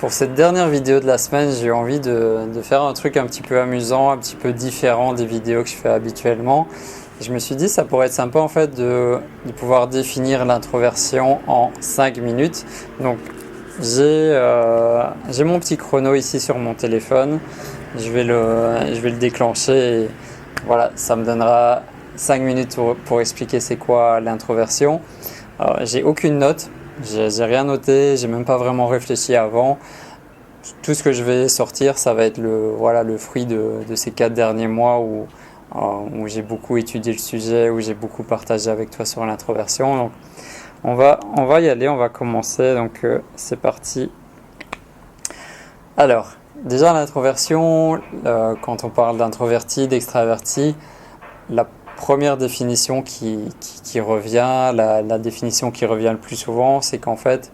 Pour cette dernière vidéo de la semaine, j'ai eu envie de faire un truc un petit peu amusant, un petit peu différent des vidéos que je fais habituellement. Je me suis dit ça pourrait être sympa en fait de pouvoir définir l'introversion en 5 minutes. Donc j'ai mon petit chrono ici sur mon téléphone. Je vais le déclencher et voilà, ça me donnera 5 minutes pour expliquer c'est quoi l'introversion. Alors, j'ai aucune note. J'ai rien noté, j'ai même pas vraiment réfléchi avant. Tout ce que je vais sortir, ça va être le fruit de ces 4 derniers mois où j'ai beaucoup étudié le sujet, où j'ai beaucoup partagé avec toi sur l'introversion. Donc, on va y aller, on va commencer. Donc, c'est parti. Alors, déjà l'introversion, quand on parle d'introverti, d'extraverti, la première définition qui revient, la définition qui revient le plus souvent, c'est qu'en fait,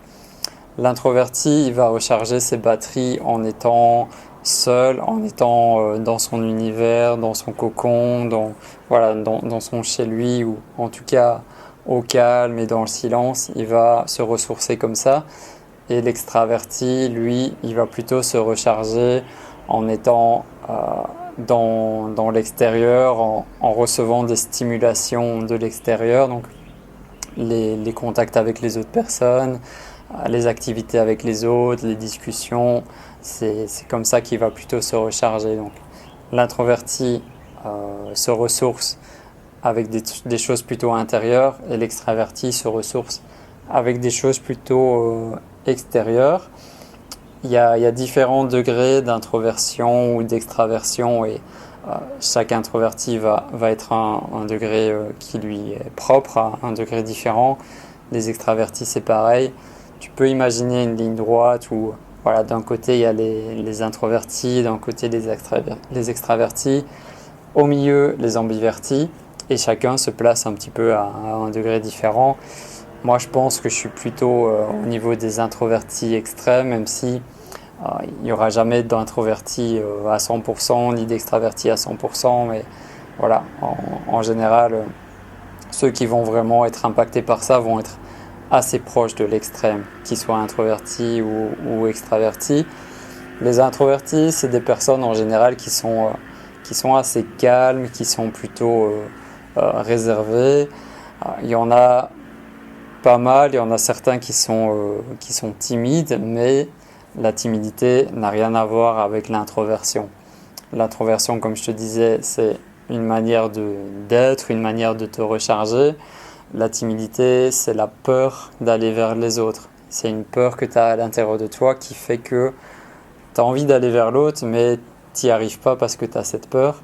l'introverti, il va recharger ses batteries en étant seul, en étant dans son univers, dans son cocon, dans son chez lui, ou en tout cas au calme et dans le silence, il va se ressourcer comme ça. Et l'extraverti, lui, il va plutôt se recharger en étant dans l'extérieur, en recevant des stimulations de l'extérieur, donc les contacts avec les autres personnes, les activités avec les autres, les discussions, c'est comme ça qu'il va plutôt se recharger. Donc l'introverti se ressource avec des choses plutôt intérieures et l'extraverti se ressource avec des choses plutôt extérieures. Il y a différents degrés d'introversion ou d'extraversion et chaque introverti va être un degré qui lui est propre, à un degré différent. Les extravertis, c'est pareil. Tu peux imaginer une ligne droite où voilà, d'un côté il y a les introvertis, d'un côté les extravertis, au milieu les ambivertis et chacun se place un petit peu à un degré différent. Moi je pense que je suis plutôt au niveau des introvertis extrêmes, même si il n'y aura jamais d'introvertis à 100% ni d'extravertis à 100%, mais voilà, en général, ceux qui vont vraiment être impactés par ça vont être assez proches de l'extrême, qu'ils soient introvertis ou extravertis. Les introvertis, c'est des personnes en général qui sont assez calmes, qui sont plutôt réservées. Il y en a pas mal, il y en a certains qui sont timides, mais la timidité n'a rien à voir avec l'introversion. L'introversion, comme je te disais, c'est une manière d'être, une manière de te recharger. La timidité, c'est la peur d'aller vers les autres. C'est une peur que tu as à l'intérieur de toi qui fait que tu as envie d'aller vers l'autre, mais tu n'y arrives pas parce que tu as cette peur.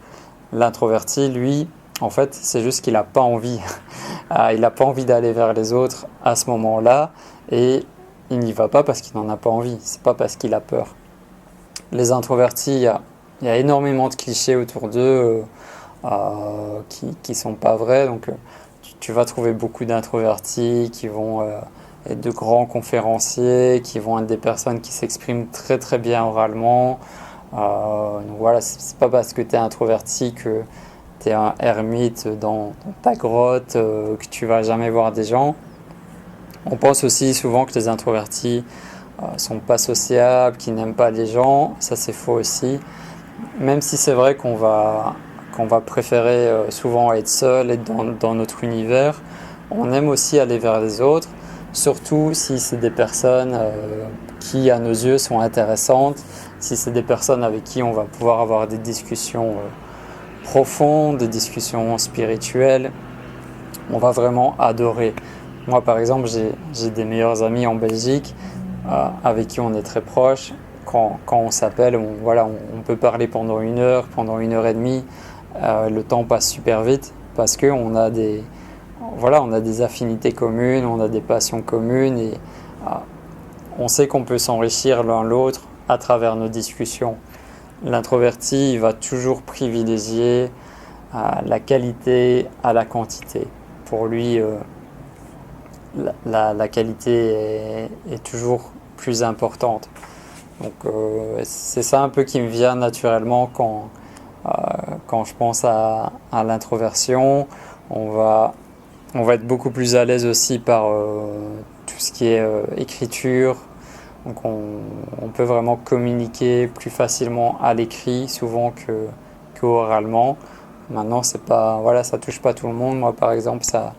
L'introverti, lui, en fait, c'est juste qu'il n'a pas envie. Il n'a pas envie d'aller vers les autres à ce moment-là et il n'y va pas parce qu'il n'en a pas envie. C'est pas parce qu'il a peur. Les introvertis, il y a énormément de clichés autour d'eux qui sont pas vrais. Donc, tu vas trouver beaucoup d'introvertis qui vont être de grands conférenciers, qui vont être des personnes qui s'expriment très très bien oralement. Donc voilà, c'est pas parce que tu es introverti que tu es un ermite dans ta grotte, que tu vas jamais voir des gens. On pense aussi souvent que les introvertis sont pas sociables, qu'ils n'aiment pas les gens. Ça c'est faux aussi. Même si c'est vrai qu'on va préférer souvent être seul, être dans notre univers, on aime aussi aller vers les autres, surtout si c'est des personnes qui à nos yeux sont intéressantes, si c'est des personnes avec qui on va pouvoir avoir des discussions profondes, des discussions spirituelles, on va vraiment adorer. Moi par exemple j'ai des meilleurs amis en Belgique avec qui on est très proches. Quand on s'appelle, on peut parler pendant 1 heure, pendant 1 heure et demie. Le temps passe super vite parce qu'on a on a des affinités communes, on a des passions communes et on sait qu'on peut s'enrichir l'un l'autre à travers nos discussions. L'introverti, il va toujours privilégier la qualité à la quantité. Pour lui, la qualité est toujours plus importante. Donc c'est ça un peu qui me vient naturellement quand je pense à l'introversion. On va être beaucoup plus à l'aise aussi par tout ce qui est écriture, Donc on peut vraiment communiquer plus facilement à l'écrit souvent que oralement. Maintenant, c'est pas, voilà, ça touche pas tout le monde. Moi, par exemple, ça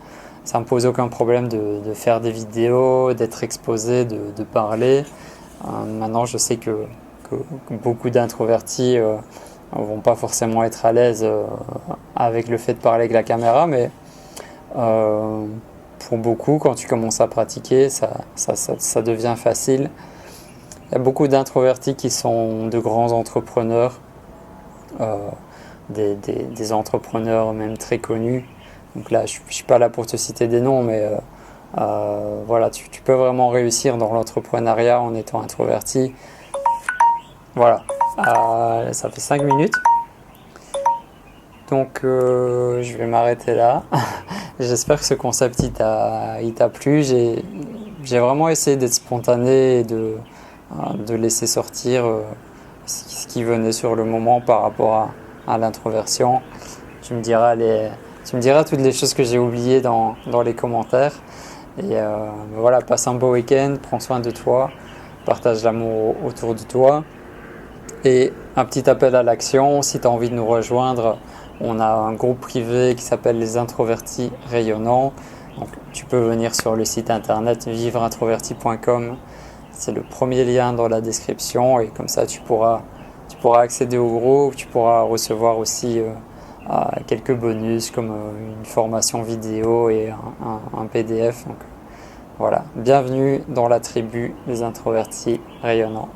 me pose aucun problème de faire des vidéos, d'être exposé, de parler. Maintenant, je sais que beaucoup d'introvertis vont pas forcément être à l'aise avec le fait de parler avec la caméra, mais pour beaucoup, quand tu commences à pratiquer, ça devient facile. Il y a beaucoup d'introvertis qui sont de grands entrepreneurs, euh, des entrepreneurs même très connus. Donc là, je ne suis pas là pour te citer des noms, mais voilà, tu peux vraiment réussir dans l'entrepreneuriat en étant introverti. Voilà, ça fait 5 minutes. Donc je vais m'arrêter là. J'espère que ce concept il t'a plu. J'ai vraiment essayé d'être spontané et de laisser sortir ce qui venait sur le moment par rapport à l'introversion. Tu me diras toutes les choses que j'ai oubliées dans les commentaires. Et voilà, passe un beau week-end, prends soin de toi, partage l'amour autour de toi. Et un petit appel à l'action, si tu as envie de nous rejoindre, on a un groupe privé qui s'appelle les introvertis rayonnants. Donc, tu peux venir sur le site internet vivreintroverti.com. C'est le premier lien dans la description et comme ça tu pourras accéder au groupe, tu pourras recevoir aussi quelques bonus comme une formation vidéo et un PDF. Donc voilà, bienvenue dans la tribu des introvertis rayonnants.